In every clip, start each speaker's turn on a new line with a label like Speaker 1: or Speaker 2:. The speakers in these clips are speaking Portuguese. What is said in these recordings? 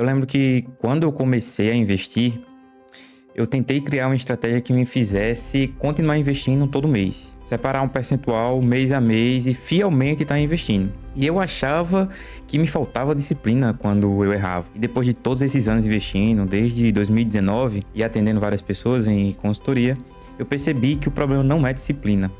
Speaker 1: Eu lembro que quando eu comecei a investir, eu tentei criar uma estratégia que me fizesse continuar investindo todo mês. Separar um percentual mês a mês e fielmente estar investindo. E eu achava que me faltava disciplina quando eu errava. E depois de todos esses anos investindo, desde 2019 e atendendo várias pessoas em consultoria, eu percebi que o problema não é disciplina.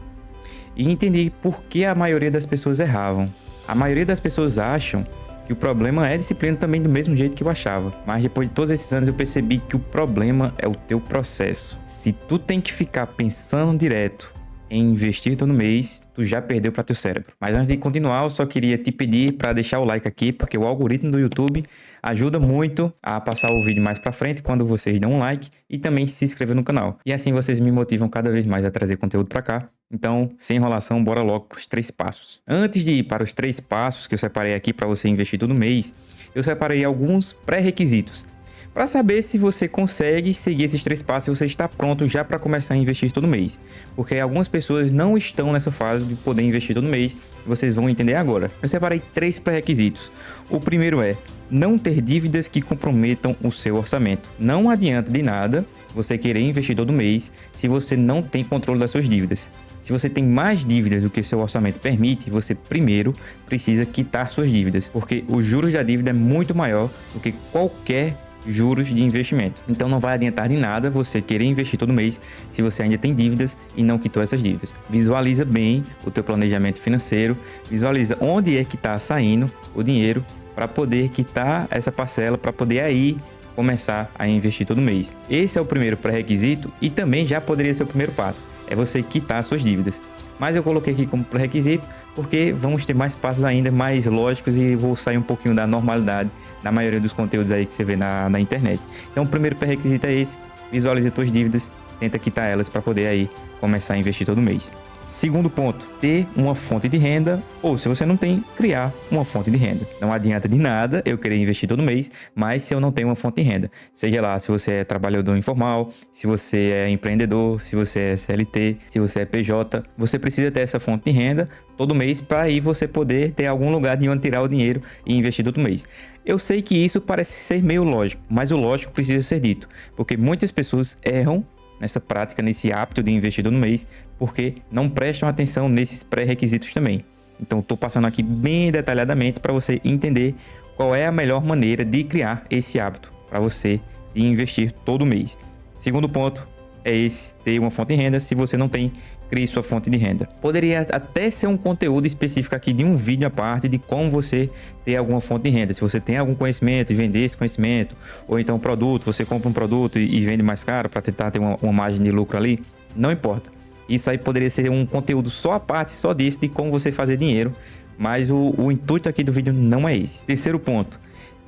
Speaker 1: E entendi por que a maioria das pessoas erravam. A maioria das pessoas acham que o problema é disciplina também do mesmo jeito que eu achava. Mas depois de todos esses anos eu percebi que o problema é o teu processo. Se tu tem que ficar pensando direto em investir todo mês, tu já perdeu para teu cérebro. Mas antes de continuar, eu só queria te pedir para deixar o like aqui, porque o algoritmo do YouTube ajuda muito a passar o vídeo mais para frente quando vocês dão um like e também se inscrever no canal. E assim vocês me motivam cada vez mais a trazer conteúdo para cá. Então, sem enrolação, bora logo para os 3 passos. Antes de ir para os 3 passos que eu separei aqui para você investir todo mês, eu separei alguns pré-requisitos para saber se você consegue seguir esses 3 passos e você está pronto já para começar a investir todo mês. Porque algumas pessoas não estão nessa fase de poder investir todo mês e vocês vão entender agora. Eu separei 3 pré-requisitos. O primeiro é não ter dívidas que comprometam o seu orçamento. Não adianta de nada você querer investir todo mês se você não tem controle das suas dívidas. Se você tem mais dívidas do que seu orçamento permite, você primeiro precisa quitar suas dívidas, porque os juros da dívida é muito maior do que qualquer juros de investimento. Então não vai adiantar de nada você querer investir todo mês se você ainda tem dívidas e não quitou essas dívidas. Visualiza bem o teu planejamento financeiro, visualiza onde é que está saindo o dinheiro para poder quitar essa parcela, para poder aí começar a investir todo mês. Esse é o primeiro pré-requisito e também já poderia ser o primeiro passo, é você quitar suas dívidas. Mas eu coloquei aqui como pré-requisito porque vamos ter mais passos ainda mais lógicos e vou sair um pouquinho da normalidade da maioria dos conteúdos aí que você vê na internet. Então o primeiro pré-requisito é esse, visualiza suas dívidas, tenta quitar elas para poder aí começar a investir todo mês. Segundo ponto, ter uma fonte de renda ou, se você não tem, criar uma fonte de renda. Não adianta de nada eu querer investir todo mês, mas se eu não tenho uma fonte de renda, seja lá se você é trabalhador informal, se você é empreendedor, se você é CLT, se você é PJ, você precisa ter essa fonte de renda todo mês para aí você poder ter algum lugar de onde tirar o dinheiro e investir todo mês. Eu sei que isso parece ser meio lógico, mas o lógico precisa ser dito, porque muitas pessoas erram nessa prática, nesse hábito de investir todo mês, porque não prestam atenção nesses pré-requisitos também. Então, estou passando aqui bem detalhadamente para você entender qual é a melhor maneira de criar esse hábito para você de investir todo mês. Segundo ponto é esse, ter uma fonte de renda. Se você não tem, crie sua fonte de renda. Poderia até ser um conteúdo específico aqui de um vídeo à parte de como você ter alguma fonte de renda. Se você tem algum conhecimento e vender esse conhecimento, ou então um produto, você compra um produto e vende mais caro para tentar ter uma margem de lucro ali, não importa. Isso aí poderia ser um conteúdo só à parte, só disso, de como você fazer dinheiro, mas o intuito aqui do vídeo não é esse. Terceiro ponto,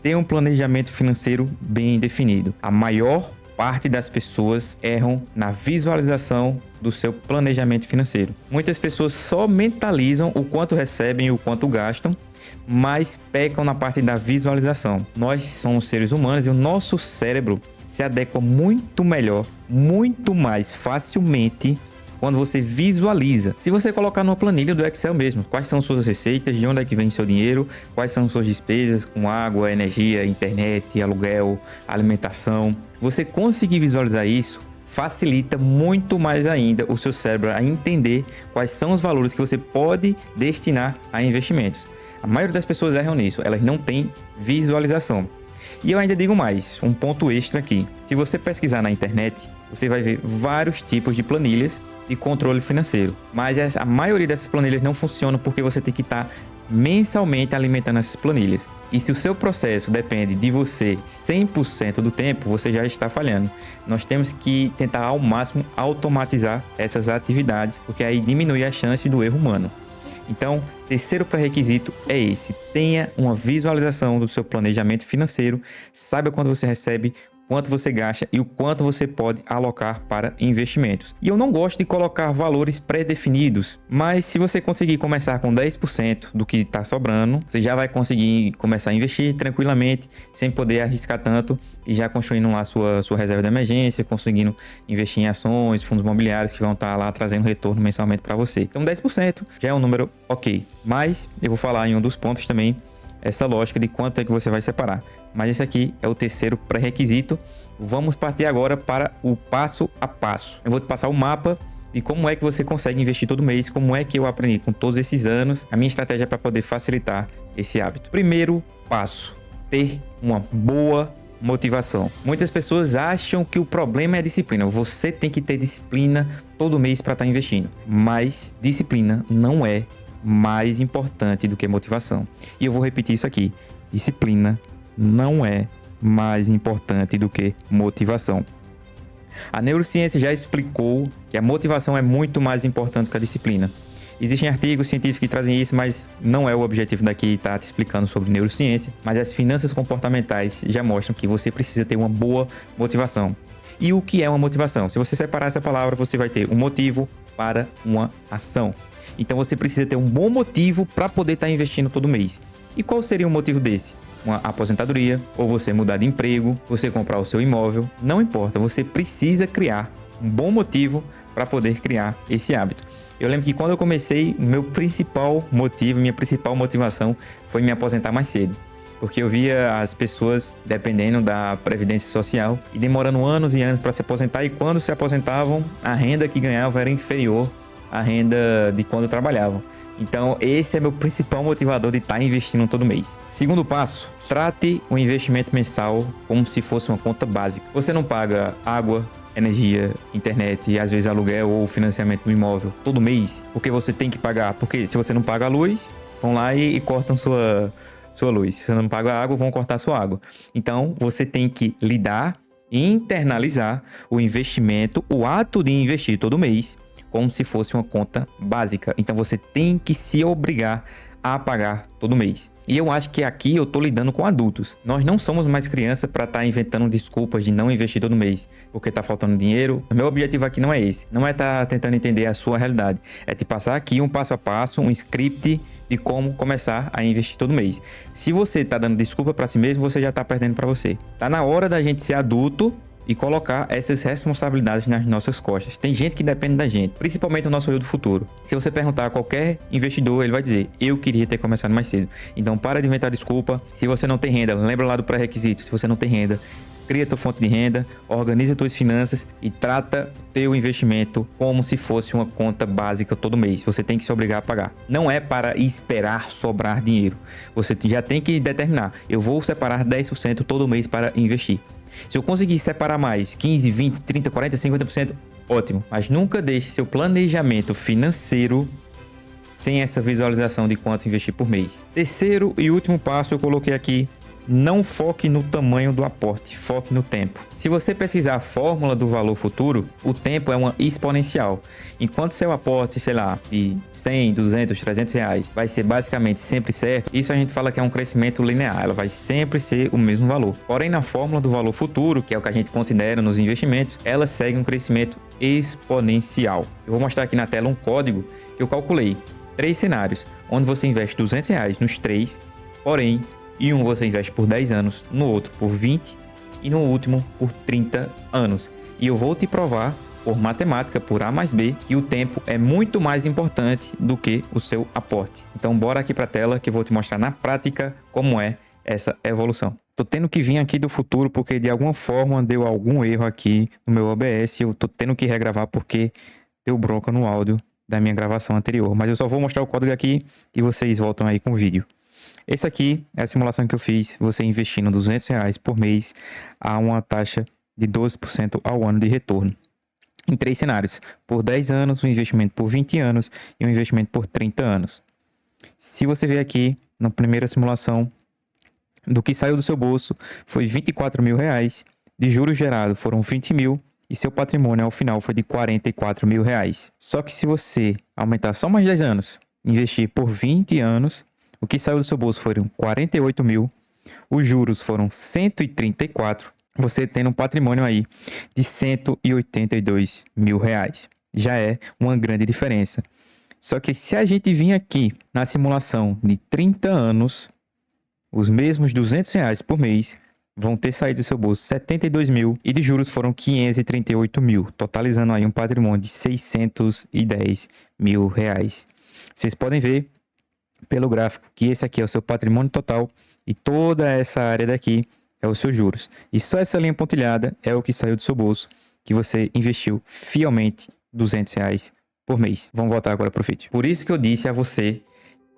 Speaker 1: ter um planejamento financeiro bem definido. A maior parte das pessoas erram na visualização do seu planejamento financeiro. Muitas pessoas só mentalizam o quanto recebem e o quanto gastam, mas pecam na parte da visualização. Nós somos seres humanos e o nosso cérebro se adequa muito melhor, muito mais facilmente quando você visualiza. Se você colocar numa planilha do Excel mesmo, quais são suas receitas, de onde é que vem seu dinheiro, quais são suas despesas com água, energia, internet, aluguel, alimentação. Você conseguir visualizar isso facilita muito mais ainda o seu cérebro a entender quais são os valores que você pode destinar a investimentos. A maioria das pessoas erram nisso, elas não têm visualização. E eu ainda digo mais, um ponto extra aqui. Se você pesquisar na internet, você vai ver vários tipos de planilhas de controle financeiro. Mas a maioria dessas planilhas não funcionam porque você tem que estar mensalmente alimentando essas planilhas. E se o seu processo depende de você 100% do tempo, você já está falhando. Nós temos que tentar ao máximo automatizar essas atividades, porque aí diminui a chance do erro humano. Então, terceiro pré-requisito é esse: tenha uma visualização do seu planejamento financeiro, saiba quando você recebe, quanto você gasta e o quanto você pode alocar para investimentos. E eu não gosto de colocar valores pré-definidos, mas se você conseguir começar com 10% do que está sobrando, você já vai conseguir começar a investir tranquilamente, sem poder arriscar tanto e já construindo lá sua reserva de emergência, conseguindo investir em ações, fundos imobiliários que vão estar lá trazendo retorno mensalmente para você. Então 10% já é um número ok, mas eu vou falar em um dos pontos também essa lógica de quanto é que você vai separar. Mas esse aqui é o terceiro pré-requisito. Vamos partir agora para o passo a passo. Eu vou te passar o mapa de como é que você consegue investir todo mês, como é que eu aprendi com todos esses anos, a minha estratégia para poder facilitar esse hábito. Primeiro passo, ter uma boa motivação. Muitas pessoas acham que o problema é a disciplina. Você tem que ter disciplina todo mês para estar investindo. Mas disciplina não é mais importante do que motivação. E eu vou repetir isso aqui. Disciplina não é mais importante do que motivação. A neurociência já explicou que a motivação é muito mais importante que a disciplina. Existem artigos científicos que trazem isso, mas não é o objetivo daqui estar te explicando sobre neurociência. Mas as finanças comportamentais já mostram que você precisa ter uma boa motivação. E o que é uma motivação? Se você separar essa palavra, você vai ter um motivo para uma ação. Então você precisa ter um bom motivo para poder estar investindo todo mês. E qual seria um motivo desse? Uma aposentadoria, ou você mudar de emprego, você comprar o seu imóvel, não importa, você precisa criar um bom motivo para poder criar esse hábito. Eu lembro que quando eu comecei, meu principal motivo, minha principal motivação foi me aposentar mais cedo. Porque eu via as pessoas dependendo da Previdência Social e demorando anos e anos para se aposentar, e quando se aposentavam, a renda que ganhavam era inferior à renda de quando trabalhavam. Então, esse é meu principal motivador de estar investindo todo mês. Segundo passo, trate o investimento mensal como se fosse uma conta básica. Você não paga água, energia, internet e às vezes aluguel ou financiamento do imóvel todo mês, porque você tem que pagar. Porque se você não paga a luz, vão lá e cortam sua luz. Se você não paga a água, vão cortar sua água. Então, você tem que lidar e internalizar o investimento, o ato de investir todo mês, como se fosse uma conta básica. Então você tem que se obrigar a pagar todo mês. E eu acho que aqui eu tô lidando com adultos. Nós não somos mais criança para estar inventando desculpas de não investir todo mês, porque tá faltando dinheiro. O meu objetivo aqui não é esse. Não é estar tentando entender a sua realidade. É te passar aqui um passo a passo, um script de como começar a investir todo mês. Se você tá dando desculpa para si mesmo, você já tá perdendo para você. Tá na hora da gente ser adulto e colocar essas responsabilidades nas nossas costas. Tem gente que depende da gente, principalmente o nosso eu do futuro. Se você perguntar a qualquer investidor, ele vai dizer: eu queria ter começado mais cedo. Então para de inventar desculpa. Se você não tem renda, lembra lá do pré-requisito. Se você não tem renda, cria tua fonte de renda, organiza tuas finanças e trata teu investimento como se fosse uma conta básica todo mês. Você tem que se obrigar a pagar. Não é para esperar sobrar dinheiro. Você já tem que determinar: eu vou separar 10% todo mês para investir. Se eu conseguir separar mais, 15, 20, 30, 40, 50%, ótimo. Mas nunca deixe seu planejamento financeiro sem essa visualização de quanto investir por mês. Terceiro e último passo eu coloquei aqui: não foque no tamanho do aporte, foque no tempo. Se você pesquisar a fórmula do valor futuro, o tempo é uma exponencial. Enquanto seu aporte, sei lá, de 100, 200, 300 reais vai ser basicamente sempre certo, isso a gente fala que é um crescimento linear, ela vai sempre ser o mesmo valor. Porém, na fórmula do valor futuro, que é o que a gente considera nos investimentos, ela segue um crescimento exponencial. Eu vou mostrar aqui na tela um código que eu calculei. 3 cenários, onde você investe 200 reais nos 3, porém, em um você investe por 10 anos, no outro por 20 e no último por 30 anos. E eu vou te provar, por matemática, por A mais B, que o tempo é muito mais importante do que o seu aporte. Então bora aqui para a tela que eu vou te mostrar na prática como é essa evolução. Tô tendo que vir aqui do futuro porque de alguma forma deu algum erro aqui no meu OBS. Eu tô tendo que regravar porque deu bronca no áudio da minha gravação anterior. Mas eu só vou mostrar o código aqui e vocês voltam aí com o vídeo. Esse aqui é a simulação que eu fiz, você investindo 200 reais por mês a uma taxa de 12% ao ano de retorno. Em 3 cenários: por 10 anos, um investimento por 20 anos e um investimento por 30 anos. Se você ver aqui, na primeira simulação, do que saiu do seu bolso foi 24 mil reais, de juros gerados foram 20 mil e seu patrimônio ao final foi de 44 mil reais. Só que se você aumentar só mais 10 anos, investir por 20 anos, o que saiu do seu bolso foram 48 mil, os juros foram 134, você tendo um patrimônio aí de 182 mil reais. Já é uma grande diferença. Só que se a gente vir aqui na simulação de 30 anos, os mesmos 200 reais por mês vão ter saído do seu bolso 72 mil e de juros foram 538 mil, totalizando aí um patrimônio de 610 mil reais. Vocês podem ver pelo gráfico que esse aqui é o seu patrimônio total e toda essa área daqui é os seus juros. E só essa linha pontilhada é o que saiu do seu bolso, que você investiu fielmente R$200 por mês. Vamos voltar agora para o vídeo. Por isso que eu disse a você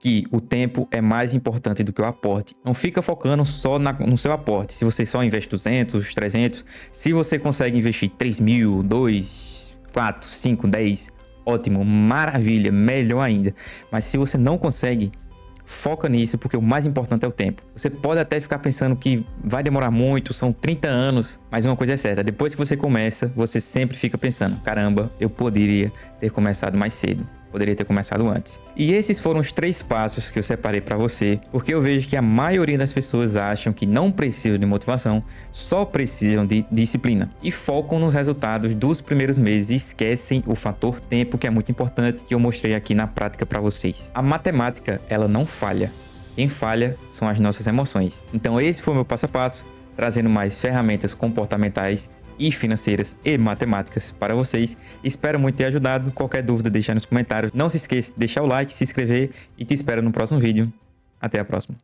Speaker 1: que o tempo é mais importante do que o aporte. Não fica focando só no seu aporte. Se você só investe 200, 300, se você consegue investir 3.000, 2, 4, 5, 10, ótimo, maravilha, melhor ainda. Mas se você não consegue, foca nisso, porque o mais importante é o tempo. Você pode até ficar pensando que vai demorar muito, são 30 anos, mas uma coisa é certa, depois que você começa, você sempre fica pensando, caramba, eu poderia ter começado mais cedo. Poderia ter começado antes. E esses foram os 3 passos que eu separei para você, porque eu vejo que a maioria das pessoas acham que não precisam de motivação, só precisam de disciplina. E focam nos resultados dos primeiros meses e esquecem o fator tempo, que é muito importante, que eu mostrei aqui na prática para vocês. A matemática, ela não falha. Quem falha são as nossas emoções. Então esse foi o meu passo a passo, trazendo mais ferramentas comportamentais e financeiras e matemáticas para vocês. Espero muito ter ajudado. Qualquer dúvida, deixa nos comentários. Não se esqueça de deixar o like, se inscrever e te espero no próximo vídeo. Até a próxima.